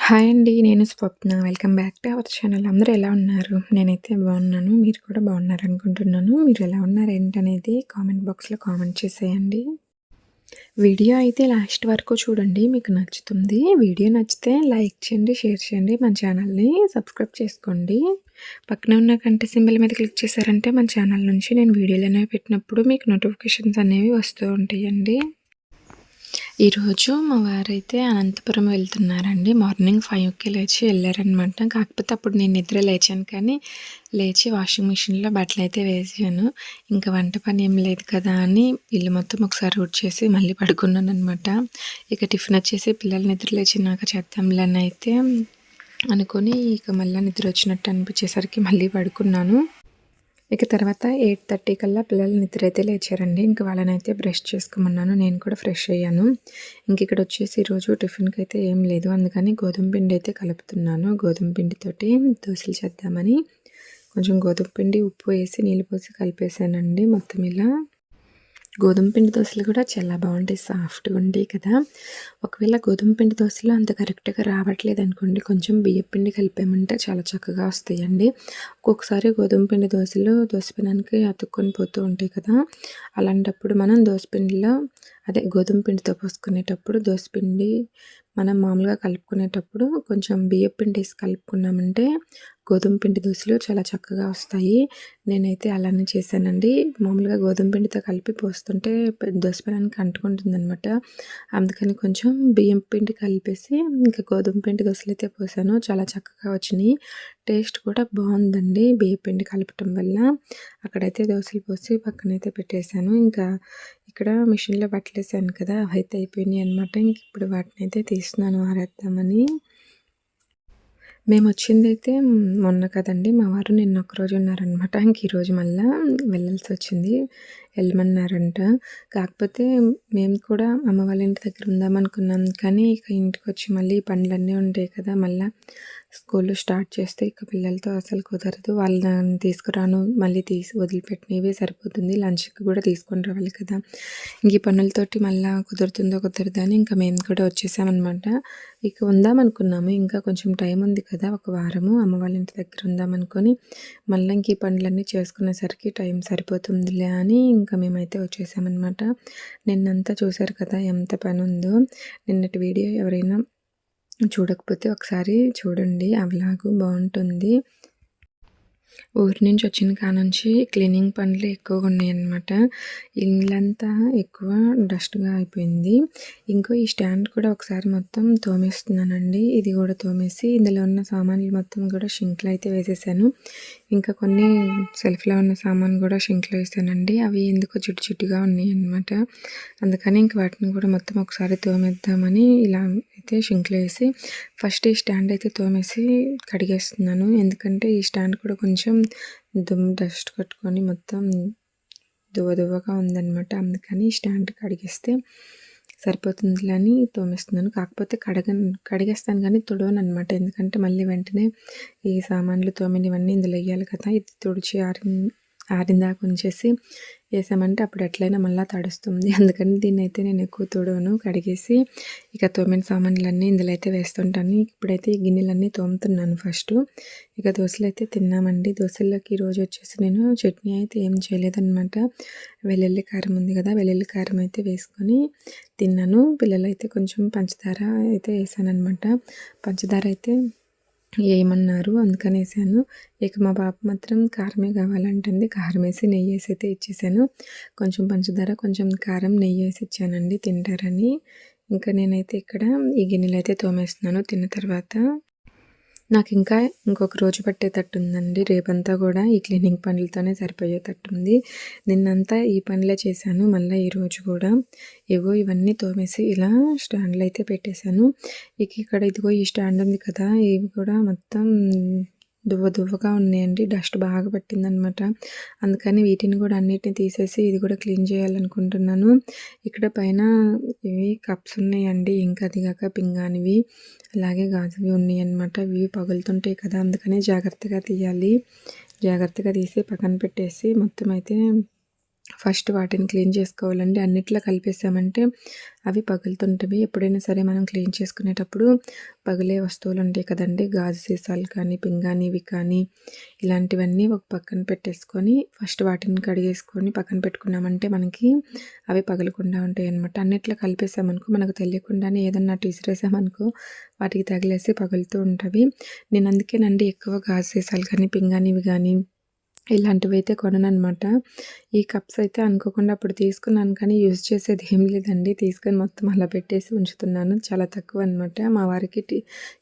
Hi అండి. నేను Swapna. Welcome back to our channel. అందరూ ఎలా ఉన్నారు? నేనైతే బాగున్నాను. మీరు కూడా బాగున్నారనుకుంటున్నాను. మీరు ఎలా ఉన్నారు ఏంటనేది కామెంట్ బాక్స్‌లో కామెంట్ చేసేయండి. వీడియో అయితే లాస్ట్ వరకు చూడండి. మీకు నచ్చుతుంది. వీడియో నచ్చితే లైక్ చేయండి, షేర్ చేయండి. మన ఛానల్‌ని సబ్స్క్రైబ్ చేసుకోండి. పక్కనే ఉన్న గంట సింబల్ మీద క్లిక్ చేశారంటే మన ఛానల్ నుంచి నేను వీడియోలనేవి పెట్టినప్పుడు మీకు నోటిఫికేషన్స్ అనేవి వస్తూ ఉంటాయండి. ఈరోజు మా వారైతే అనంతపురం వెళ్తున్నారండి. మార్నింగ్ 5కి లేచి వెళ్ళారనమాట. కాకపోతే అప్పుడు నేను నిద్ర లేచాను కానీ లేచి వాషింగ్ మిషన్లో బట్టలైతే వేసాను. ఇంకా వంట పని ఏం లేదు కదా అని ఇల్లు మొత్తం ఒకసారి ఊడ్చేసి మళ్ళీ పడుకున్నాననమాట. ఇక టిఫిన్ వచ్చేసి పిల్లలు నిద్ర లేచినాక చేద్దాంలే అని అయితే అనుకొని ఇక మళ్ళీ నిద్ర వచ్చినట్టు అనిపించేసరికి మళ్ళీ పడుకున్నాను. ఇక తర్వాత 8:30 కల్లా పిల్లలు నిద్రైతే లేచారండి. ఇంక వాళ్ళనైతే బ్రష్ చేసుకోమన్నాను. నేను కూడా ఫ్రెష్ అయ్యాను. ఇంక ఇక్కడ వచ్చేసి ఈరోజు టిఫిన్కి అయితే ఏం లేదు. అందుకని గోధుమ పిండి అయితే కలుపుతున్నాను. గోధుమ పిండితోటి దోశలు చేద్దామని కొంచెం గోధుమ పిండి ఉప్పు వేసి నీళ్ళు పోసి కలిపేసానండి మొత్తం ఇలా. గోధుమ పిండి దోశలు కూడా చాలా బాగుంటాయి, సాఫ్ట్గా ఉంటాయి కదా. ఒకవేళ గోధుమ పిండి దోశలు అంత కరెక్ట్గా రావట్లేదు అనుకోండి, కొంచెం బియ్యం పిండి కలిపామంటే చాలా చక్కగా వస్తాయండి. ఒక్కొక్కసారి గోధుమ పిండి దోశలు దోశపెనానికి అతుక్కొని పోతూ ఉంటాయి కదా. అలాంటప్పుడు మనం దోశపిండిలో గోధుమ పిండితో పోసుకునేటప్పుడు దోశపిండి మనం మామూలుగా కలుపుకునేటప్పుడు కొంచెం బియ్యం పిండి వేసి కలుపుకున్నామంటే గోధుమ పిండి దోశలు చాలా చక్కగా వస్తాయి. నేనైతే అలానే చేశానండి. మామూలుగా గోధుమ పిండితో కలిపి పోస్తుంటే దోసపెనానికి అంటుకుంటుందనమాట. అందుకని కొంచెం బియ్యం పిండి కలిపేసి ఇంకా గోధుమ పిండి దోశలు అయితే పోసాను. చాలా చక్కగా వచ్చినాయి. టేస్ట్ కూడా బాగుందండి బియ్యం పిండి కలపటం వల్ల. అక్కడైతే దోశలు పోసి పక్కనైతే పెట్టేశాను. ఇంకా ఇక్కడ మిషన్లో బట్టలేసాను కదా, అవైతే అయిపోయినాయి అనమాట. ఇంక ఇప్పుడు వాటిని అయితే తీస్తున్నాను ఆరేద్దామని. మేమొచ్చిందైతే మొన్న కదండీ! మా వారు నిన్న ఒక్కరోజు ఉన్నారనమాట. ఇంక ఈరోజు మళ్ళా వెళ్ళాల్సొచ్చింది. వెళ్ళమన్నారంట. కాకపోతే మేము కూడా అమ్మ వాళ్ళ ఇంటి దగ్గర ఉందామనుకున్నాం. కానీ ఇక ఇంటికొచ్చి మళ్ళీ పనులన్నీ ఉంటాయి కదా! మళ్ళా స్కూలు స్టార్ట్ చేస్తే ఇక పిల్లలతో అసలు కుదరదు. వాళ్ళని తీసుకురాను, మళ్ళీ తీసి వదిలిపెట్టినవే సరిపోతుంది. లంచ్‌కి కూడా తీసుకొని రావాలి కదా! ఇంక ఈ పనులతోటి మళ్ళా కుదురుతుందో కుదరదో అని ఇంకా మేము కూడా వచ్చేసామనమాట. ఇక ఉందామనుకున్నాము. ఇంకా కొంచెం టైం ఉంది కదా, ఒక వారము అమ్మ వాళ్ళ ఇంటి దగ్గర ఉందామనుకొని మళ్ళీ ఇంక ఈ పనులన్నీ చేసుకునేసరికి టైం సరిపోతుందిలే అని ఇంకా మేమైతే వచ్చేసామన్నమాట. నిన్నంతా చూశారు కదా ఎంత పని ఉందో. నిన్నటి వీడియో ఎవరైనా చూడకపోతే ఒకసారి చూడండి. ఆ వ్లాగు బాగుంటుంది. ఊరి నుంచి వచ్చిన కానుంచి క్లీనింగ్ పనులు ఎక్కువగా ఉన్నాయన్నమాట. ఇల్లంతా ఎక్కువ డస్ట్గా అయిపోయింది. ఇంకో ఈ స్టాండ్ కూడా ఒకసారి మొత్తం తోమేస్తున్నానండి. ఇది కూడా తోమేసి ఇందులో ఉన్న సామాన్లు మొత్తం కూడా షింక్లో అయితే వేసేసాను. ఇంకా కొన్ని సెల్ఫ్లో ఉన్న సామాన్ కూడా షింక్లో వేసానండి. అవి ఎందుకో జిడ్డు జిడ్డుగా ఉన్నాయి అన్నమాట. అందుకని ఇంక వాటిని కూడా మొత్తం ఒకసారి తోమేద్దామని ఇలా అయితే షింక్లో వేసి ఫస్ట్ ఈ స్టాండ్ అయితే తోమేసి కడిగేస్తున్నాను. ఎందుకంటే ఈ స్టాండ్ కూడా కొంచెం డస్ట్ కట్టుకొని మొత్తం దువ్వగా ఉందన్నమాట. అందుకని స్టాండ్ కడిగేస్తే సరిపోతుందిలే అని తోమేస్తున్నాను. కాకపోతే కడిగేస్తాను కానీ తుడవను అనమాట. ఎందుకంటే మళ్ళీ వెంటనే ఈ సామాన్లు తోమినవన్నీ ఇందులో వేయాలి కదా. ఇది తుడిచి ఆరిందాక ఉంచేసి వేసామంటే అప్పుడు ఎట్లయినా మళ్ళీ తడుస్తుంది. అందుకని దీన్ని అయితే నేను ఎక్కువ తుడవను. కడిగేసి ఇక తోమిన సామాన్లన్నీ ఇందులో అయితే వేస్తుంటాను. ఇప్పుడైతే ఈ గిన్నెలన్నీ తోముతున్నాను ఫస్ట్. ఇక దోశలు అయితే తిన్నామండి. దోశల్లోకి ఈరోజు వచ్చేసి నేను చట్నీ అయితే ఏం చేయలేదన్నమాట. వెల్లుల్లి కారం ఉంది కదా, వెల్లుల్లి కారం అయితే వేసుకొని తిన్నాను. పిల్లలైతే కొంచెం పంచదార అయితే వేసానమాట. పంచదార అయితే ఏమన్నారు అందుకనేసాను. ఇక మా పాప మాత్రం కారమే కావాలంటుంది. కారం వేసి నెయ్యి వేసి అయితే ఇచ్చేసాను. కొంచెం పంచదార, కొంచెం కారం, నెయ్యి వేసి ఇచ్చానండి తింటారని. ఇంకా నేనైతే ఇక్కడ ఈ గిన్నెలు అయితే తోమేస్తున్నాను తిన్న తర్వాత. నాకు ఇంకా ఇంకొక రోజు పట్టేటట్టు ఉందండి. రేపంతా కూడా ఈ క్లీనింగ్ పనులతోనే సరిపోయేటట్టుంది. నిన్నంతా ఈ పనులే చేశాను. మళ్ళీ ఈరోజు కూడా ఇవన్నీ తోమేసి ఇలా స్టాండ్లో అయితే పెట్టేశాను. ఇక్కడ ఇదిగో ఈ స్టాండ్ ఉంది కదా, ఇవి కూడా మొత్తం దువ్వగా ఉన్నాయండి. డస్ట్ బాగా పట్టిందనమాట. అందుకని వీటిని కూడా అన్నిటిని తీసేసి ఇది కూడా క్లీన్ చేయాలనుకుంటున్నాను. ఇక్కడ పైన ఇవి కప్స్ ఉన్నాయండి. ఇంకా అదిగాక పింగానివి అలాగే గాజువి ఉన్నాయి అన్నమాట. ఇవి పగులుతుంటాయి కదా, అందుకని జాగ్రత్తగా తీయాలి. జాగ్రత్తగా తీసి పక్కన పెట్టేసి మొత్తం అయితే ఫస్ట్ వాటిని క్లీన్ చేసుకోవాలండి. అన్నిట్లో కలిపేసామంటే అవి పగులుతుంటవి. ఎప్పుడైనా సరే మనం క్లీన్ చేసుకునేటప్పుడు పగిలే వస్తువులుంటాయి కదండీ! గాజు సీసాలు కానీ, పింగాణీవి కానీ ఇలాంటివన్నీ ఒక పక్కన పెట్టేసుకొని ఫస్ట్ వాటిని కడిగేసుకొని పక్కన పెట్టుకున్నామంటే మనకి అవి పగలకుండా ఉంటాయన్నమాట. అన్నిట్లో కలిపేసామనుకో మనకు తెలియకుండానే ఏదన్నా అటు ఇసిరేసామనుకో వాటికి తగిలేసి పగులుతూ ఉంటవి. నేను అందుకేనండి ఎక్కువ గాజు సీసాలు కానీ, పింగాణీవి కానీ ఇలాంటివైతే కొనననమాట. ఈ కప్స్ అయితే అనుకోకుండా అప్పుడు తీసుకున్నాను కానీ యూజ్ చేసేది ఏం లేదండి. తీసుకొని మొత్తం అలా పెట్టేసి ఉంచుతున్నాను. చాలా తక్కువనమాట. మా వారికి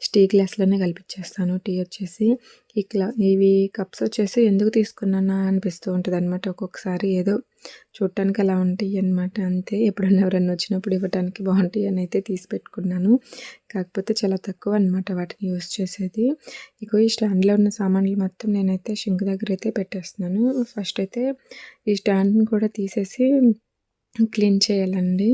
స్టీల్ గ్లాస్‌లోనే కలిపిచ్చేస్తాను టీ వచ్చేసి. ఇవి కప్స్ వచ్చేసి ఎందుకు తీసుకున్నానా అనిపిస్తూ ఉంటదనమాట. ఒక్కొక్కసారి ఏదో చూడటానికి అలా ఉంటాయన్నమాట అంతే. ఎప్పుడన్నా ఎవరన్నా వచ్చినప్పుడు ఇవ్వటానికి బావుంటాయని అయితే తీసి పెట్టుకున్నాను. కాకపోతే చాలా తక్కువ అనమాట వాటిని యూజ్ చేసేది. ఇగో ఈ స్టాండ్‌లో ఉన్న సామాన్లు మొత్తం నేనైతే షింక్ దగ్గర అయితే పెట్టేస్తున్నాను. ఫస్ట్ అయితే ఈ స్టాండ్‌ని కూడా తీసేసి క్లీన్ చేయాలండి.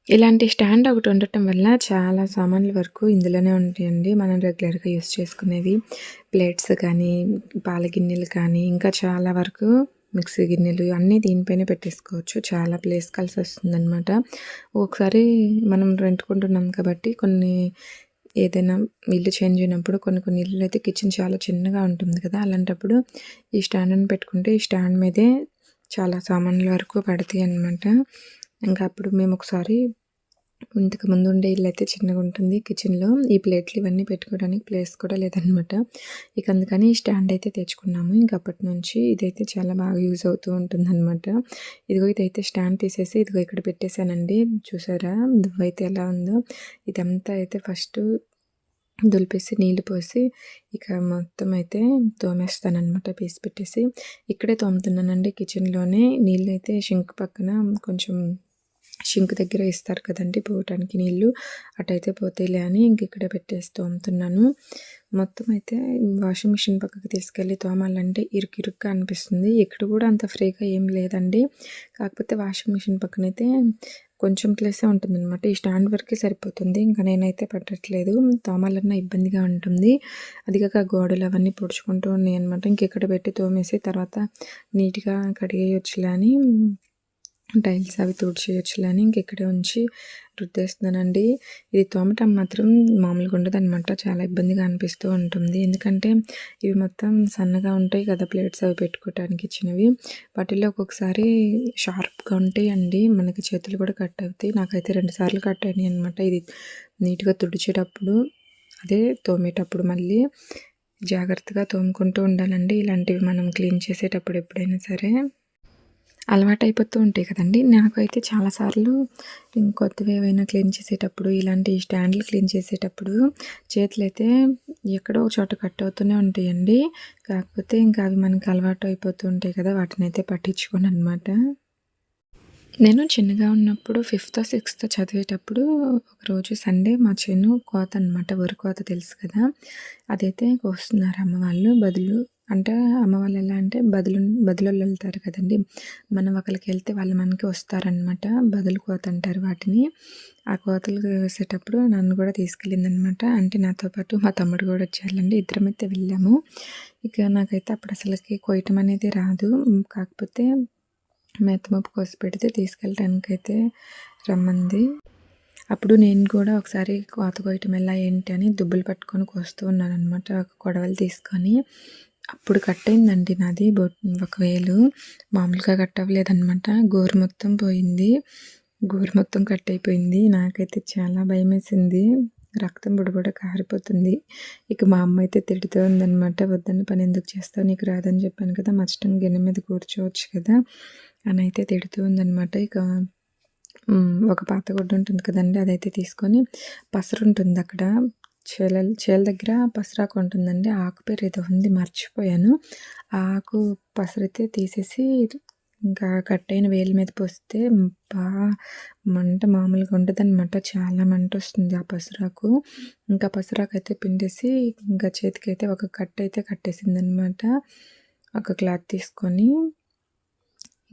ఇలాంటి స్టాండ్ ఒకటి ఉండటం వల్ల చాలా సామాన్ల వరకు ఇందులోనే ఉంటాయండి. మనం రెగ్యులర్‌గా యూజ్ చేసుకునేవి ప్లేట్స్ కానీ, పాల గిన్నెలు కానీ, ఇంకా చాలా వరకు మిక్సీ గిన్నెలు అన్నీ దీనిపైనే పెట్టేసుకోవచ్చు. చాలా ప్లేస్ కలిసొస్తుందనమాట. ఒకసారి మనం రెంట్‌కుంటున్నాం కాబట్టి ఏదైనా ఇల్లు చేంజ్ అయినప్పుడు కొన్ని ఇల్లులైతే కిచెన్ చాలా చిన్నగా ఉంటుంది కదా! అలాంటప్పుడు ఈ స్టాండ్‌ని పెట్టుకుంటే ఈ స్టాండ్ మీదే చాలా సామాన్ల వరకు పడతాయన్నమాట. ఇంకా అప్పుడు మేము ఒకసారి ఇంతకుముందు ఉండే ఇల్లయితే చిన్నగుంటుంది కిచెన్‌లో. ఈ ప్లేట్లు ఇవన్నీ పెట్టుకోవడానికి ప్లేస్ కూడా లేదనమాట. ఇక అందుకని ఈ స్టాండ్ అయితే తెచ్చుకున్నాము. ఇంక అప్పటి నుంచి ఇదైతే చాలా బాగా యూజ్ అవుతూ ఉంటుందనమాట. ఇదైతే స్టాండ్ తీసేసి ఇక్కడ పెట్టేశానండి. చూసారా దువ్వైతే ఎలా ఉందో. ఇదంతా అయితే ఫస్టు దులిపేసి నీళ్లు పోసి ఇక మొత్తం అయితే తోమేస్తాననమాట పీస్ పెట్టేసి. ఇక్కడే తోముతున్నానండి కిచెన్‌లోనే. నీళ్ళైతే షింక్ పక్కన కొంచెం షింక్ దగ్గర ఇస్తారు కదండీ పోవటానికి నీళ్ళు, అటైతే పోతాయిలే అని ఇక్కడే పెట్టేసి తోముతున్నాను. మొత్తం అయితే వాషింగ్ మిషన్ పక్కకి తీసుకెళ్ళి తోమాలంటే ఇరుక్గా అనిపిస్తుంది. ఇక్కడ కూడా అంత ఫ్రీగా ఏం లేదండి. కాకపోతే వాషింగ్ మిషన్ పక్కనైతే కొంచెం ప్లేసే ఉంటుందన్నమాట. ఈ స్టాండ్ వరకే సరిపోతుంది. ఇంకా నేనైతే పెట్టట్లేదు. తోమాలన్నా ఇబ్బందిగా ఉంటుంది. అది కాక గోడలు అవన్నీ పొడుచుకుంటూ ఉన్నాయన్నమాట. ఇంకెక్కడ పెట్టి తోమేసి తర్వాత నీట్‌గా కడిగేయొచ్చులే అని టైల్స్ అవి తుడిచేయొచ్చులే అని ఇక్కడే ఉంచి రుద్దేస్తున్నానండి. ఇది తోమటం మాత్రం మామూలుగా ఉండదనమాట. చాలా ఇబ్బందిగా అనిపిస్తూ ఉంటుంది. ఎందుకంటే ఇవి మొత్తం సన్నగా ఉంటాయి కదా ప్లేట్స్ అవి పెట్టుకోవటానికి ఇచ్చినవి. వాటిల్లో ఒక్కొక్కసారి షార్ప్‌గా ఉంటాయండి. మనకి చేతులు కూడా కట్ అవుతాయి. నాకైతే 2 సార్లు కట్ అయినాయి అనమాట. ఇది నీట్‌గా తుడిచేటప్పుడు అదే తోమేటప్పుడు మళ్ళీ జాగ్రత్తగా తోముకుంటూ ఉండాలండి. ఇలాంటివి మనం క్లీన్ చేసేటప్పుడు ఎప్పుడైనా సరే. అలవాటైపోతూ ఉంటాయి కదండీ! నాకైతే చాలాసార్లు కొత్తవి ఏవైనా క్లీన్ చేసేటప్పుడు, ఇలాంటి స్టాండ్‌లు క్లీన్ చేసేటప్పుడు చేతులైతే ఎక్కడో ఒక చోట కట్ అవుతూనే ఉంటాయండి. కాకపోతే ఇంకా అవి మనకు అలవాటు అయిపోతూ ఉంటాయి కదా! వాటినైతే పట్టించుకోననమాట. నేను చిన్నగా ఉన్నప్పుడు ఫిఫ్తో, సిక్స్తో చదివేటప్పుడు ఒకరోజు సండే మా చేను కోత అనమాట. వరి కోత తెలుసు కదా! అదైతే కోస్తున్నారు అమ్మ వాళ్ళు. అంటే అమ్మ వాళ్ళు ఎలా అంటే బదులోళ్ళు వెళ్తారు కదండీ! మనం ఒకళ్ళకి వెళ్తే వాళ్ళు మనకి వస్తారనమాట. బదులు కోత అంటారు వాటిని. ఆ కోతలు వేసేటప్పుడు నన్ను కూడా తీసుకెళ్ళిందనమాట. అంటే నాతో పాటు మా తమ్ముడు కూడా వచ్చారులెండి. ఇద్దరమైతే వెళ్ళాము. ఇక నాకైతే అప్పుడు అసలకి కొయ్యటం అనేది రాదు. కాకపోతే మెత్తమప్పు కోసి పెడితే తీసుకెళ్ళటానికైతే రమ్మంది. అప్పుడు నేను కూడా ఒకసారి కోత కొయ్యటం ఎలా ఏంటి అని దుబ్బులు పట్టుకొని కోస్తూ ఉన్నాననమాట. కొడవలి తీసుకొని. అప్పుడు కట్ అయిందండి నాది ఒక వేలు. మామూలుగా కట్ అవ్వలేదనమాట. గోరు మొత్తం పోయింది. గోరు మొత్తం కట్ అయిపోయింది. నాకైతే చాలా భయమేసింది. రక్తం బుడబుడ కారిపోతుంది. ఇక మా అమ్మ అయితే తిడుతూ ఉందనమాట. వద్దన్న పని ఎందుకు చేస్తావు? నీకు రాదని చెప్పాను కదా! మస్టం గిన్నె మీద కూర్చోవచ్చు కదా! అని అయితే తిడుతూ ఉందనమాట. ఇక ఒక పాత గుడ్డ ఉంటుంది కదండీ! అదైతే తీసుకొని పసరు ఉంటుంది అక్కడ చేల దగ్గర పసరాకు ఉంటుందండి. ఆకు పేరు ఏదో ఉంది మర్చిపోయాను. ఆ ఆకు పసరైతే తీసేసి ఇంకా కట్ అయిన వేలు మీద పోస్తే మంట మామూలుగా ఉండదనమాట. చాలా మంటొస్తుంది ఆ పసరాకు. ఇంకా పసరాకు అయితే పిండేసి ఇంకా చేతికైతే ఒక కట్టయితే కట్టేసిందనమాట. ఒక క్లాత్ తీసుకొని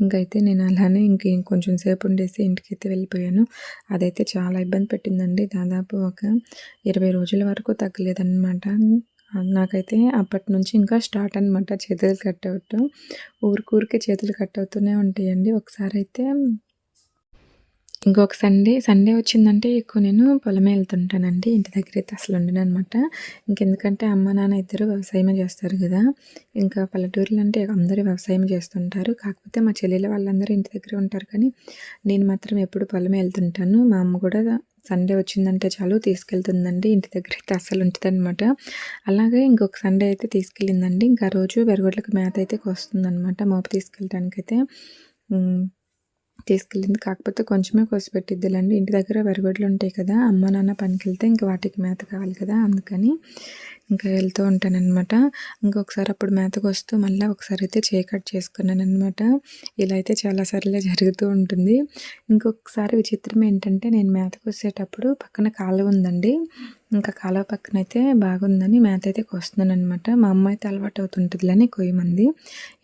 ఇంకైతే నేను అలానే ఇంకొంచెం సేపు ఉండేసి ఇంటికైతే వెళ్ళిపోయాను. అదైతే చాలా ఇబ్బంది పెట్టిందండి. దాదాపు ఒక 20 రోజుల వరకు తగ్గలేదనమాట. నాకైతే అప్పటినుంచి ఇంకా స్టార్ట్ అనమాట చేతులు కట్ అవ్వటం. ఊరికే చేతులు కట్ అవుతూనే ఉంటాయండి. ఒకసారైతే ఇంకొక సండే వచ్చిందంటే ఎక్కువ నేను పొలమే వెళ్తుంటానండి. ఇంటి దగ్గరైతే అసలు ఉండననమాట. ఇంకెందుకంటే అమ్మ, నాన్న ఇద్దరు వ్యవసాయమే చేస్తారు గదా! ఇంకా పల్లెటూరులో అంటే అందరూ వ్యవసాయం చేస్తుంటారు. కాకపోతే మా చెల్లెల వాళ్ళందరూ ఇంటి దగ్గరే ఉంటారు కానీ, నేను మాత్రం ఎప్పుడు పొలమే వెళ్తుంటాను. మా అమ్మ కూడా సండే వచ్చిందంటే చాలు తీసుకెళ్తుందండి. ఇంటి దగ్గరైతే అస్సలు ఉంచదనమాట. అలాగే ఇంకొక సండే అయితే తీసుకెళ్ళిందండి. ఇంకా ఆ రోజు బెరగొడ్లకు మేత అయితే కోస్తుందనమాట. మోపు తీసుకెళ్ళటానికైతే తీసుకెళ్ళింది. కాకపోతే కొంచెమే కోసిపెట్టిద్దిలేండి. ఇంటి దగ్గర వరిగొడ్లు ఉంటాయి కదా! అమ్మ, నాన్న పనికెళ్తే ఇంక వాటికి మేత కావాలి కదా! అందుకని ఇంకా వెళ్తూ ఉంటాననమాట. ఇంకొకసారి అప్పుడు మేతకొస్తూ మళ్ళీ ఒకసారి అయితే చేయి కట్ చేసుకున్నాననమాట. ఇలా అయితే చాలా సార్లు జరుగుతూ ఉంటుంది. ఇంకొకసారి విచిత్రం ఏంటంటే నేను మేతకొచ్చేటప్పుడు పక్కన కాలువ ఉందండి. ఇంకా కాలువ పక్కన అయితే బాగుందని మేత అయితే కోస్తున్నాననమాట. మా అమ్మ అయితే అలవాటు అవుతుంటుందిలని కొయ్యమంది.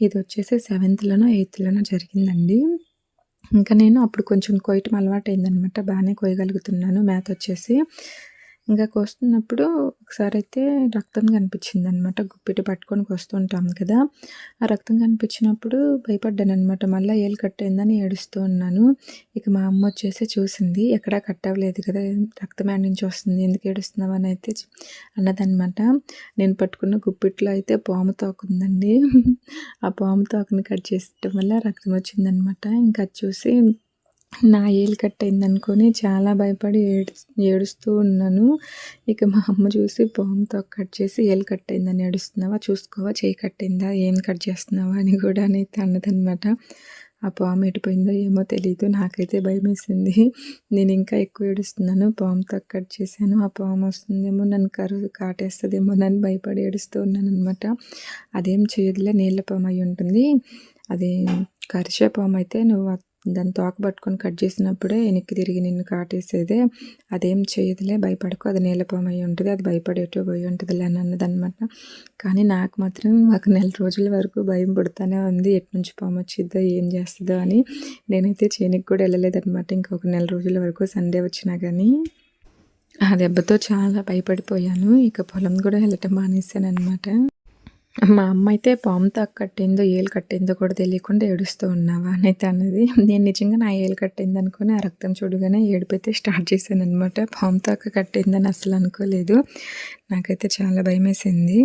ఇది వచ్చేసి 7థ్‌లోనో 8థ్‌లోనో జరిగిందండి. ఇంకా నేను అప్పుడు కొంచెం కొయ్యటం అలవాటయిందనమాట. బాగానే కొయ్యగలుగుతున్నాను మేతొచ్చేసి. ఇంకా కోస్తున్నప్పుడు ఒకసారైతే రక్తం కనిపించిందనమాట. గుప్పిటి పట్టుకొని కోస్తుంటాం కదా! ఆ రక్తం కనిపించినప్పుడు భయపడ్డాననమాట. మళ్ళా ఏలు కట్టయిందని ఏడుస్తూ ఉన్నాను. ఇక మా అమ్మ వచ్చేసి చూసింది. ఎక్కడా కట్ అవ్వలేదు కదా! రక్తం యాడ నుంచి వస్తుంది? ఎందుకు ఏడుస్తున్నావు అని అయితే అన్నదనమాట. నేను పట్టుకున్న గుప్పిట్లో అయితే పాము తోకుందండి. ఆ పాము తోకని కట్ చేసటం వల్ల రక్తం వచ్చిందనమాట. ఇంకా అది చూసి నా ఏలు కట్ అయిందనుకోని చాలా భయపడి ఏడుస్తూ ఉన్నాను. ఇక మా అమ్మ చూసి పాము తోక కట్ చేసి ఏలు కట్ అయిందని ఏడుస్తున్నావా? చూసుకోవా చెయ్యి కట్ అయిందా? ఏం కట్ చేస్తున్నావా? అని కూడా అయితే అన్నదనమాట. ఆ పాము ఎటుపోయిందో ఏమో తెలీదు. నాకైతే భయమేసింది. నేను ఇంకా ఎక్కువ ఏడుస్తున్నాను. పాము తోక కట్ చేశాను. ఆ పాము వస్తుందేమో నన్ను కాటేస్తుందేమోనని భయపడి ఏడుస్తూ ఉన్నాననమాట. అదేం చేయదులే, నీళ్ళ పాము అయి ఉంటుంది. అది కరిచే పాము అయితే నువ్వు దాన్ని తోక పట్టుకొని కట్ చేసినప్పుడే వెనక్కి తిరిగి నిన్ను కాటేసేదే. అదేం చేయదులే, భయపడకు, అది నీలపాము అయి ఉంటుంది, అది భయపడేటో పోయి ఉంటుందిలే అని అన్నదనమాట. కానీ నాకు మాత్రం ఒక నెల రోజుల వరకు భయం పుడతానే ఉంది. ఎట్నుంచి పాము వచ్చిద్దో ఏం చేస్తుందో అని. నేనైతే చేనికి కూడా వెళ్ళలేదనమాట ఇంకొక నెల రోజుల వరకు. సండే వచ్చినా కానీ ఆ దెబ్బతో చాలా భయపడిపోయాను. ఇక పొలం కూడా వెళ్ళటం మానేశాననమాట. మా అమ్మ అయితే పాము తాకు కట్టిందో, ఏలు కట్టిందో కూడా తెలియకుండా ఏడుస్తూ ఉన్నావా అనైతే అన్నది. నేను నిజంగా నా ఏలు కట్టింది అనుకుని ఆ రక్తం చూడగానే ఏడుపైతే స్టార్ట్ చేశాననమాట. పాము తాకు కట్టిందని అస్సలు అనుకోలేదు. నాకైతే చాలా భయమేసింది.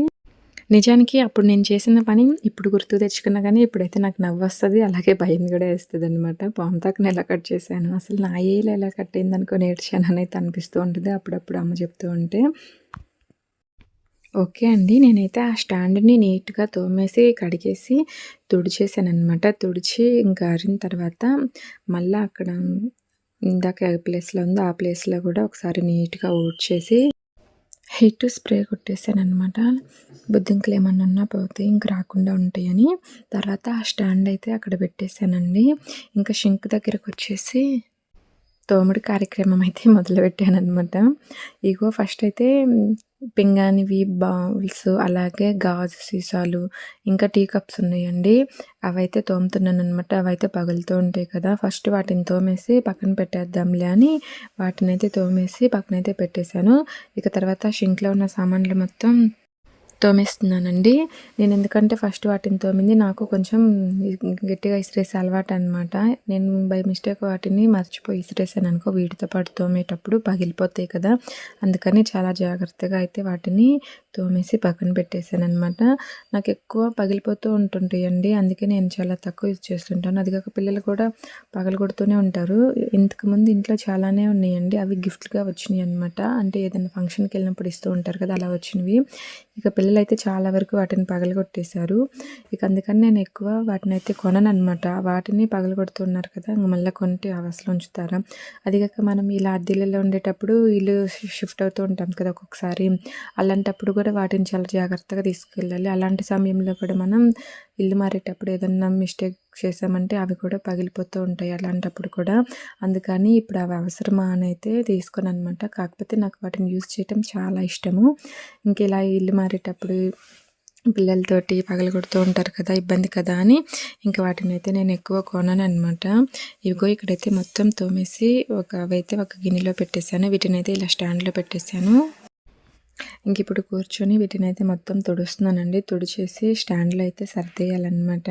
నిజానికి అప్పుడు నేను చేసిన పని ఇప్పుడు గుర్తు తెచ్చుకున్నా కానీ ఇప్పుడైతే నాకు నవ్వొస్తది. అలాగే భయం కూడా వేస్తదనమాట. పాము తాకుని ఎలా కట్ చేశాను, అసలు నా ఏలు ఎలా కట్టింది అనుకోని ఏడ్చాననైతే అనిపిస్తూ ఉంటుంది అప్పుడప్పుడు అమ్మ చెప్తూ ఉంటే. ఓకే అండి. నేనైతే ఆ స్టాండ్‌ని నీట్‌గా తోమేసి, కడిగేసి, తుడిచేసాననమాట. తుడిచి ఇంకా ఆరిన తర్వాత మళ్ళా అక్కడ ఇందాక ఏ ప్లేస్‌లో ఉందో ఆ ప్లేస్‌లో కూడా ఒకసారి నీట్‌గా ఊడ్చేసి హీట్ స్ప్రే కొట్టేసాననమాట. బొద్దింకలు ఏమన్నా ఉన్నా పోతాయి, ఇంక రాకుండా ఉంటాయని. తర్వాత ఆ స్టాండ్ అయితే అక్కడ పెట్టేసానండి. ఇంకా షింక్ దగ్గరకొచ్చేసి తోముడు కార్యక్రమం అయితే మొదలుపెట్టాననమాట. ఇగో ఫస్ట్ అయితే పింగాణివి, బౌల్స్, అలాగే గాజు సీసాలు, ఇంకా టీ కప్స్ ఉన్నాయండి. అవైతే తోముతున్నాననమాట. అవైతే పగులుతూ ఉంటాయి కదా! ఫస్ట్ వాటిని తోమేసి పక్కన పెట్టేద్దాంలే అని వాటినైతే తోమేసి పక్కనైతే పెట్టేశాను. ఇక తర్వాత షింక్‌లో ఉన్న సామాన్లు మొత్తం తోమేస్తున్నానండి. నేను ఎందుకంటే ఫస్ట్ వాటిని తోమింది నాకు కొంచెం గట్టిగా ఇసిరేసే అలవాటనమాట. నేను బై మిస్టేక్ వాటిని మర్చిపోయి ఇసిరేసాననుకో వీటితో పాటు తోమేటప్పుడు పగిలిపోతాయి కదా! అందుకని చాలా జాగ్రత్తగా అయితే వాటిని తోమేసి పక్కన పెట్టేసాననమాట. నాకు ఎక్కువ పగిలిపోతూ ఉంటుంటాయండి. అందుకే నేను చాలా తక్కువ యూజ్ చేస్తుంటాను. అది కాక పిల్లలు కూడా పగలగొడుతూనే ఉంటారు. ఇంతకుముందు ఇంట్లో చాలానే ఉన్నాయండి. అవి గిఫ్ట్‌గా వచ్చినాయనమాట. అంటే ఏదైనా ఫంక్షన్‌కి వెళ్ళినప్పుడు ఇస్తూ ఉంటారు కదా! అలా వచ్చినవి. ఇక పిల్లలైతే చాలా వరకు వాటిని పగలగొట్టేశారు. ఇక అందుకని నేను ఎక్కువ వాటినైతే కొనననమాట. వాటిని పగలగొడుతున్నారు కదా! ఇంక మళ్ళీ కొంటే అవి అసలు ఉంచుతారా? అదిగాక మనం ఇలా అద్దెలలో ఉండేటప్పుడు ఇల్లు షిఫ్ట్ అవుతూ ఉంటాం కదా ఒక్కొక్కసారి. అలాంటప్పుడు కూడా వాటిని చాలా జాగ్రత్తగా తీసుకెళ్ళాలి. అలాంటి సమయంలో కూడా మనం ఇల్లు మారేటప్పుడు ఏదన్నా మిస్టేక్ చేసామంటే అవి కూడా పగిలిపోతూ ఉంటాయి అలాంటప్పుడు కూడా. అందుకని ఇప్పుడు అవి అవసరమా అని అయితే తీసుకోననమాట. కాకపోతే నాకు వాటిని యూజ్ చేయటం చాలా ఇష్టము. ఇంక ఇలా ఇల్లు మారేటప్పుడు పిల్లలతోటి పగలగొడుతూ ఉంటారు కదా, ఇబ్బంది కదా అని ఇంకా వాటిని అయితే నేను ఎక్కువ కొనననమాట. ఇవిగో ఇక్కడైతే మొత్తం తోమేసి అవైతే ఒక గిన్నెలో పెట్టేశాను. వీటినైతే ఇలా స్టాండ్లో పెట్టేశాను. ఇంకిప్పుడు కూర్చొని వీటినైతే మొత్తం తుడుస్తున్నానండి. తుడిచేసి స్టాండ్‌లో అయితే సర్దేయాలనమాట.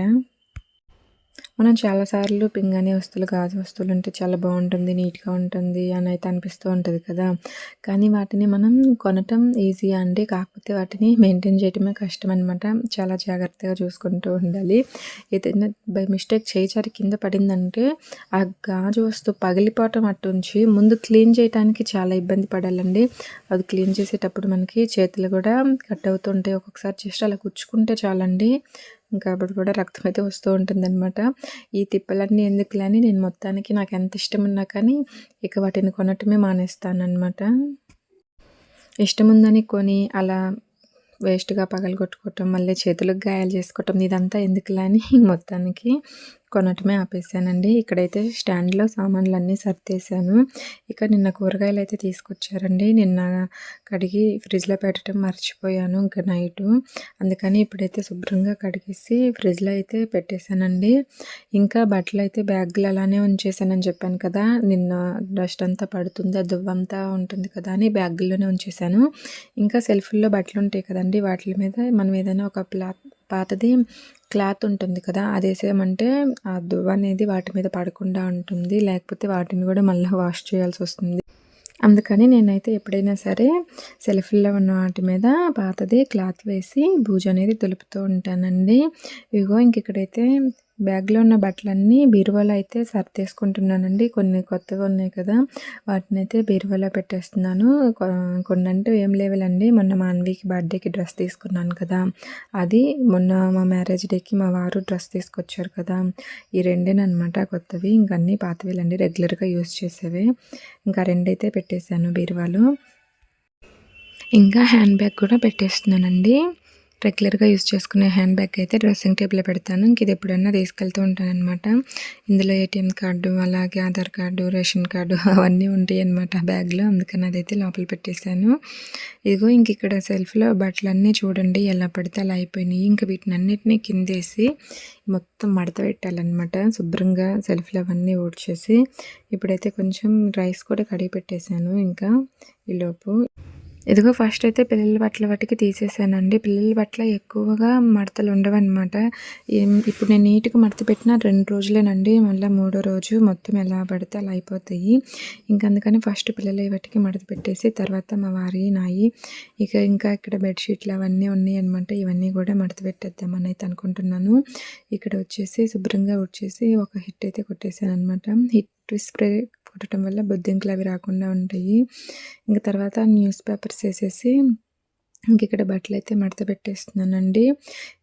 మనం చాలాసార్లు పింగాణీ వస్తువులు, గాజు వస్తువులుంటే చాలా బావుంటుంది, నీట్‌గా ఉంటుంది అనైతే అనిపిస్తూ ఉంటది కదా! కానీ వాటిని మనం కొనటం ఈజీయే అండి. కాకపోతే వాటిని మెయింటైన్ చేయటమే కష్టమనమాట. చాలా జాగ్రత్తగా చూసుకుంటూ ఉండాలి. ఏదైనా బై మిస్టేక్ చేయి జారి కింద పడిందంటే ఆ గాజు వస్తువు పగిలిపోవటం అటుంచి ముందు క్లీన్ చేయటానికి చాలా ఇబ్బంది పడాలండి. అది క్లీన్ చేసేటప్పుడు మనకి చేతులు కూడా కట్ అవుతూ ఉంటాయి. ఒక్కొక్కసారి జస్ట్ అలా గుచ్చుకుంటే చాలండి ఇంకా అప్పుడు కూడా రక్తం అయితే వస్తూ ఉంటుందన్నమాట. ఈ తిప్పలన్నీ ఎందుకులే అని నేను మొత్తానికి నాకు ఎంత ఇష్టమున్నా కానీ ఇక వాటిని కొనటమే మానేస్తానన్నమాట. ఇష్టముందని కొని అలా వేస్ట్‌గా పగలగొట్టుకోవటం, మళ్ళీ చేతులకు గాయాలు చేసుకోవటం ఇదంతా ఎందుకులే అని మొత్తానికి కొనటమే ఆపేసానండి. ఇక్కడైతే స్టాండ్‌లో సామాన్లన్నీ సర్దేశాను. ఇక నిన్న కూరగాయలైతే తీసుకొచ్చారండి. నిన్న కడిగి ఫ్రిడ్జ్‌లో పెట్టడం మర్చిపోయాను ఇంక నైటు. అందుకని ఇప్పుడైతే శుభ్రంగా కడిగేసి ఫ్రిడ్జ్‌లో అయితే పెట్టేశానండి. ఇంకా బట్టలైతే బ్యాగ్‌లో అలానే ఉంచేసానని చెప్పాను కదా! నిన్న డస్ట్ అంతా పడుతుంది, ఆ దువ్వంతా ఉంటుంది కదా అని బ్యాగుల్లోనే ఉంచేసాను. ఇంకా సెల్ఫ్‌ల్లో బట్టలుంటాయి కదండీ! వాటిల మీద మనం ఏదైనా ఒక పాతది క్లాత్ ఉంటుంది కదా! అదేసామంటే ఆ దువ్వనేది వాటి మీద పడకుండా ఉంటుంది. లేకపోతే వాటిని కూడా మళ్ళీ వాష్ చేయాల్సొస్తుంది. అందుకని నేనైతే ఎప్పుడైనా సరే సెల్ఫ్‌ల్లో ఉన్న వాటి మీద పాతది క్లాత్ వేసి బూజనేది దులుపుతూ ఉంటానండి. ఇగో ఇంకిక్కడైతే బ్యాగ్‌లో ఉన్న బట్టలన్నీ బీరువాలో అయితే సర్దేసుకుంటున్నానండి. కొన్ని కొత్తగా ఉన్నాయి కదా! వాటినైతే బీరువాలో పెట్టేస్తున్నాను. కొన్నంటూ ఏం లేవులేండి. మొన్న మా అన్వికి బర్త్‌డేకి డ్రెస్ తీసుకున్నాను కదా! అది మొన్న మా మ్యారేజ్ డేకి మా వారు డ్రెస్ తీసుకొచ్చారు కదా! ఈ రెండేనమాట కొత్తవి. ఇంక అన్నీ పాతవేలండి రెగ్యులర్‌గా యూజ్ చేసేవే. ఇంకా రెండైతే పెట్టేశాను బీరువాలో. ఇంకా హ్యాండ్ బ్యాగ్ కూడా పెట్టేస్తున్నానండి. రెగ్యులర్‌గా యూజ్ చేసుకునే హ్యాండ్ బ్యాగ్ అయితే డ్రెస్సింగ్ టేబుల్‌లో పెడతాను. ఇంక ఇది ఎప్పుడన్నా తీసుకెళ్తూ ఉంటాననమాట. ఇందులో ఏటీఎం కార్డు, అలాగే ఆధార్ కార్డు, రేషన్ కార్డు అవన్నీ ఉంటాయన్నమాట బ్యాగ్‌లో. అందుకని అదైతే లోపల పెట్టేశాను. ఇదిగో ఇంక ఇక్కడ సెల్ఫ్‌లో బట్టలన్నీ చూడండి ఎలా పడితే అలా అయిపోయినాయి. ఇంక వీటినన్నిటిని కిందేసి మొత్తం మడత పెట్టాలన్నమాట. శుభ్రంగా సెల్ఫ్‌లో అవన్నీ ఊడ్చేసి ఇప్పుడైతే కొంచెం రైస్ కూడా కడిగి పెట్టేశాను ఇంకా ఈలోపు. ఇదిగో ఫస్ట్ అయితే పిల్లల బట్టల వాటికి తీసేసానండి. పిల్లల బట్టలు ఎక్కువగా మడతలు ఉండవన్నమాట. ఇప్పుడు నేను నీట్‌గా మడత పెట్టిన 2 రోజులేనండి. మళ్ళీ మూడో రోజు మొత్తం ఎలా పడితే అలా అయిపోతాయి. అందుకని ఫస్ట్ పిల్లల వాటికి మడత పెట్టేసి తర్వాత మా వారి, నాయి ఇంకా ఇక్కడ బెడ్‌షీట్లు అవన్నీ ఉన్నాయన్నమాట. ఇవన్నీ కూడా మడత పెట్టేద్దామని అయితే అనుకుంటున్నాను. ఇక్కడ వచ్చేసి శుభ్రంగా ఊడ్చేసి ఒక హిట్ అయితే కొట్టేసానన్నమాట. హిట్ స్ప్రే కొట్టడం వల్ల బొద్దింకలు అవి రాకుండా ఉంటాయి. ఇంక తర్వాత న్యూస్ పేపర్స్ వేసేసి ఇక్కడ బట్టలైతే మడత పెట్టేస్తున్నానండి.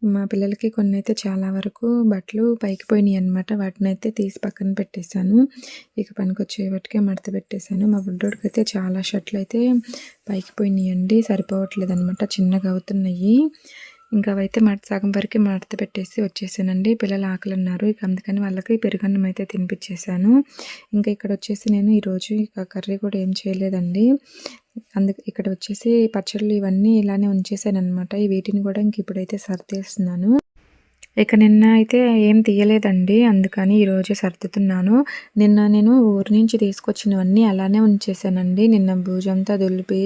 మా పిల్లలకి కొన్నైతే చాలా వరకు బట్టలు పైకి పోయినాయి అనమాట. వాటినైతే తీసి పక్కన పెట్టేశాను. ఇక పనికొచ్చే వాటికే మడత పెట్టేశాను. మా బుడ్డోడికైతే చాలా షర్ట్లు అయితే పైకి పోయినాయండి. సరిపోవట్లేదనమాట, చిన్నగా అవుతున్నాయి. ఇంకా అవైతే సగం వరకు మడత పెట్టేసి వచ్చేసానండి. పిల్లలు ఆకలిన్నారు. ఇక అందుకని వాళ్ళకి పెరుగన్నం అయితే తినిపించేశాను. ఇంకా ఇక్కడ వచ్చేసి నేను ఈరోజు ఇక కర్రీ కూడా ఏం చేయలేదండి. ఇక్కడ వచ్చేసి పచ్చళ్ళు ఇవన్నీ ఇలానే ఉంచేసాననమాట. వీటిని కూడా ఇంక ఇప్పుడైతే సర్దేస్తున్నాను. ఇక నిన్న అయితే ఏం తీయలేదండి. అందుకని ఈరోజు సర్దుతున్నాను. నిన్న నేను ఊరి నుంచి తీసుకొచ్చినవన్నీ అలానే ఉంచేసానండి. నిన్న బూజంతా దులిపి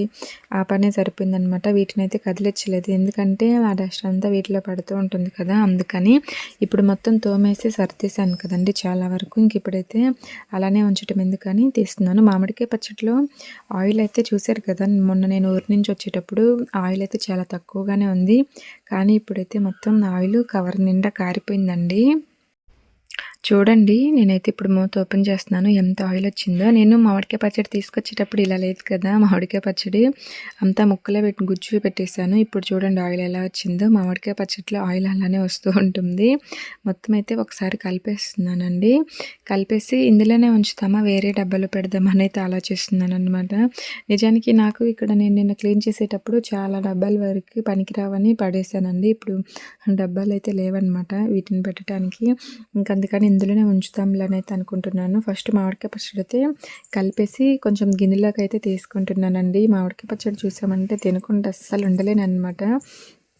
ఆ పనే సరిపోయిందనమాట. వీటినైతే కదిలించలేదు. ఎందుకంటే ఆ డస్ట్ అంతా వీటిలో పడుతూ ఉంటుంది కదా! అందుకని ఇప్పుడు మొత్తం తోమేసి సర్దేశాను కదండి చాలా వరకు. ఇప్పుడైతే అలానే ఉంచటం ఎందుకని తీస్తున్నాను. మామిడికాయ పచ్చడిలో ఆయిల్ అయితే చూశారు కదా! మొన్న నేను ఊరి నుంచి వచ్చేటప్పుడు ఆయిల్ అయితే చాలా తక్కువగానే ఉంది. కానీ ఇప్పుడైతే మొత్తం ఆయిల్ కవర్ నిండా కారిపోయిందండి. చూడండి, నేనైతే ఇప్పుడు మూత ఓపెన్ చేస్తున్నాను. ఎంత ఆయిల్ వచ్చిందో. నేను మామిడికాయ పచ్చడి తీసుకొచ్చేటప్పుడు ఇలా లేదు కదా! మామిడికాయ పచ్చడి అంతా ముక్కలే గుజ్జు పెట్టేశాను. ఇప్పుడు చూడండి ఆయిల్ ఎలా వచ్చిందో. మామిడికాయ పచ్చడిలో ఆయిల్ అలానే వస్తూ ఉంటుంది. మొత్తం అయితే ఒకసారి కలిపేస్తున్నానండి. కలిపేసి ఇందులోనే ఉంచుతామా, వేరే డబ్బాలో పెడదామా అని అయితే ఆలోచిస్తున్నాను అనమాట. నిజానికి నాకు ఇక్కడ నేను నిన్న క్లీన్ చేసేటప్పుడు చాలా డబ్బాల వరకు పనికిరావని పడేశానండి. ఇప్పుడు డబ్బాలు అయితే లేవన్నమాట వీటిని పెట్టడానికి. అందుకని ఇందులోనే ఉంచుతాంలే అని అయితే అనుకుంటున్నాను. ఫస్ట్ మామిడికాయ పచ్చడి అయితే కలిపేసి కొంచెం గిన్నెలోకి అయితే తీసుకుంటున్నానండి. మామిడికాయ పచ్చడి చూసామంటే తినకుండా అస్సలు ఉండలేనమాట.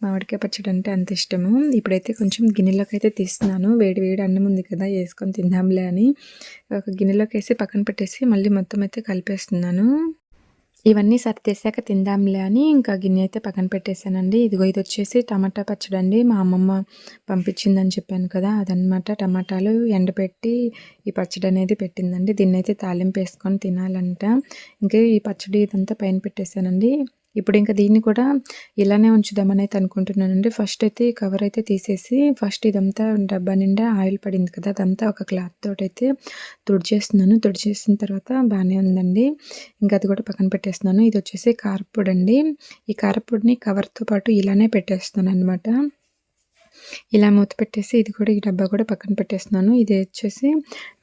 మామిడికాయ పచ్చడి అంటే అంత ఇష్టము. ఇప్పుడైతే కొంచెం గిన్నెలోకి అయితే తీస్తున్నాను. వేడి వేడి అన్నం ఉంది కదా, వేసుకొని తిందాంలే అని ఒక గిన్నెలోకి వేసి పక్కన పెట్టేసి మళ్ళీ మొత్తం అయితే కలిపేస్తున్నాను. ఇవన్నీ సర్దేశాక తిందాంలే అని ఇంకా గిన్నె అయితే పక్కన పెట్టేసానండి. ఇదిగో ఇదొచ్చేసి టమాటా పచ్చడండి. మా అమ్మమ్మ పంపించిందని చెప్పాను కదా! అదనమాట. టమాటాలు ఎండబెట్టి ఈ పచ్చడనేది పెట్టిందండి. దీన్నైతే తాలింపేసుకొని తినాలంట. ఇంకా ఈ పచ్చడి ఇదంతా పైన పెట్టేసానండి. ఇప్పుడు ఇంకా దీన్ని కూడా ఇలానే ఉంచుదామనైతే అనుకుంటున్నానండి. ఫస్ట్ అయితే ఈ కవర్ అయితే తీసేసి ఫస్ట్ ఇదంతా డబ్బా నిండా ఆయిల్ పడింది కదా! అదంతా ఒక క్లాత్ తోటైతే తుడిచేస్తున్నాను. తుడిచేసిన తర్వాత బానే ఉందండి. ఇంకా అది కూడా పక్కన పెట్టేస్తున్నాను. ఇదొచ్చేసి కారప్పొడండి. ఈ కారప్పొడిని కవర్‌తో పాటు ఇలానే పెట్టేస్తున్నాననమాట. ఇలా మూత పెట్టేసి ఇది కూడా ఈ డబ్బా కూడా పక్కన పెట్టేస్తున్నాను. ఇది వచ్చేసి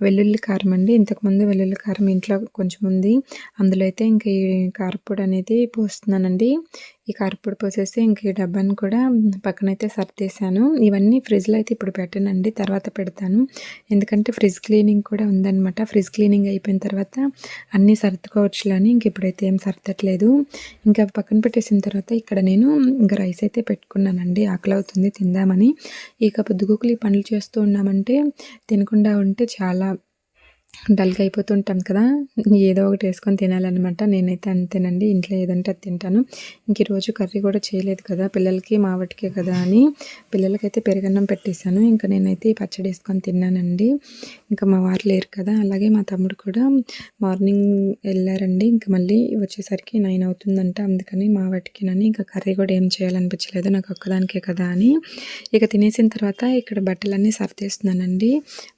వెల్లుల్లి కారం అండి. ఇంతకుముందు వెల్లుల్లి కారం ఇంట్లో కొంచెం ఉంది. అందులో అయితే ఇంక ఈ కారప్పొడి అనేది పోస్తున్నానండి. ఈ కారప్పొడి పోసేసి ఇంక ఈ డబ్బాని కూడా పక్కనైతే సర్దేశాను. ఇవన్నీ ఫ్రిడ్జ్‌లో అయితే ఇప్పుడు పెట్టనండి. తర్వాత పెడతాను. ఎందుకంటే ఫ్రిడ్జ్ క్లీనింగ్ కూడా ఉందనమాట. ఫ్రిడ్జ్ క్లీనింగ్ అయిపోయిన తర్వాత అన్నీ సర్దుకోవచ్చులే అని ఇంక ఇప్పుడైతే ఏం సర్దట్లేదు. ఇంకా పక్కన పెట్టేసిన తర్వాత ఇక్కడ నేను ఇంక రైస్ అయితే పెట్టుకున్నానండి. ఆకలవుతుంది తిందామని. ఇక పొద్దుగూకులు ఈ పనులు చేస్తూ ఉన్నామంటే తినకుండా ఉంటే చాలా డల్‌గా అయిపోతుంటాం కదా! ఏదో ఒకటి వేసుకొని తినాలనమాట. నేనైతే అంతేనండి. ఇంట్లో ఏదంటే అది తింటాను. ఇంక ఈరోజు కర్రీ కూడా చేయలేదు కదా! పిల్లలకి మా వాటికే కదా అని పిల్లలకైతే పెరుగన్నం పెట్టేశాను. ఇంక నేనైతే ఈ పచ్చడి వేసుకొని తిన్నానండి. ఇంకా మా వారు లేరు కదా! అలాగే మా తమ్ముడు కూడా మార్నింగ్ వెళ్ళారండి. ఇంక మళ్ళీ వచ్చేసరికి 9 అవుతుందంట. అందుకని మా వాటికేనని ఇంకా కర్రీ కూడా ఏం చేయాలనిపించలేదు. నాకు ఒక్కదానికే కదా అని. ఇక తినేసిన తర్వాత ఇక్కడ బట్టలన్నీ సర్దేస్తున్నానండి.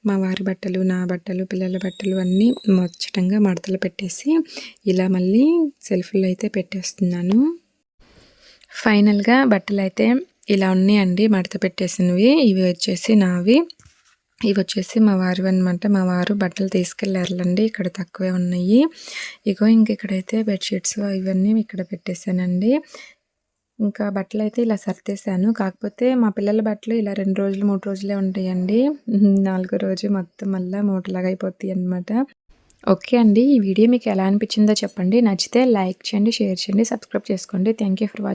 మా వారి బట్టలు, నా బట్టలు, పిల్లల బట్టలు అన్నీ ముచ్చటంగా మడతలు పెట్టేసి ఇలా మళ్ళీ సెల్ఫ్‌లో అయితే పెట్టేస్తున్నాను. ఫైనల్‌గా బట్టలైతే ఇలా ఉన్నాయండి మడత పెట్టేసినవి. ఇవి వచ్చేసి నావి. ఇవొచ్చేసి మా వారివన్నమాట. మా వారు బట్టలు తీసుకెళ్లారులెండి. ఇక్కడ తక్కువే ఉన్నాయి. ఇగో ఇంక ఇక్కడైతే బెడ్‌షీట్స్ ఇవన్నీ ఇక్కడ పెట్టేసానండి. ఇంకా బట్టలైతే ఇలా సర్దేశాను. కాకపోతే మా పిల్లల బట్టలు ఇలా 2 రోజులు, 3 రోజులే ఉంటాయండి. నాలుగో రోజు మొత్తం మళ్ళా మూటలాగా అయిపోతాయన్నమాట. ఓకే అండి. ఈ వీడియో మీకు ఎలా అనిపించిందో చెప్పండి. నచ్చితే లైక్ చేయండి, షేర్ చేయండి, సబ్స్క్రైబ్ చేసుకోండి. Thank you for watching.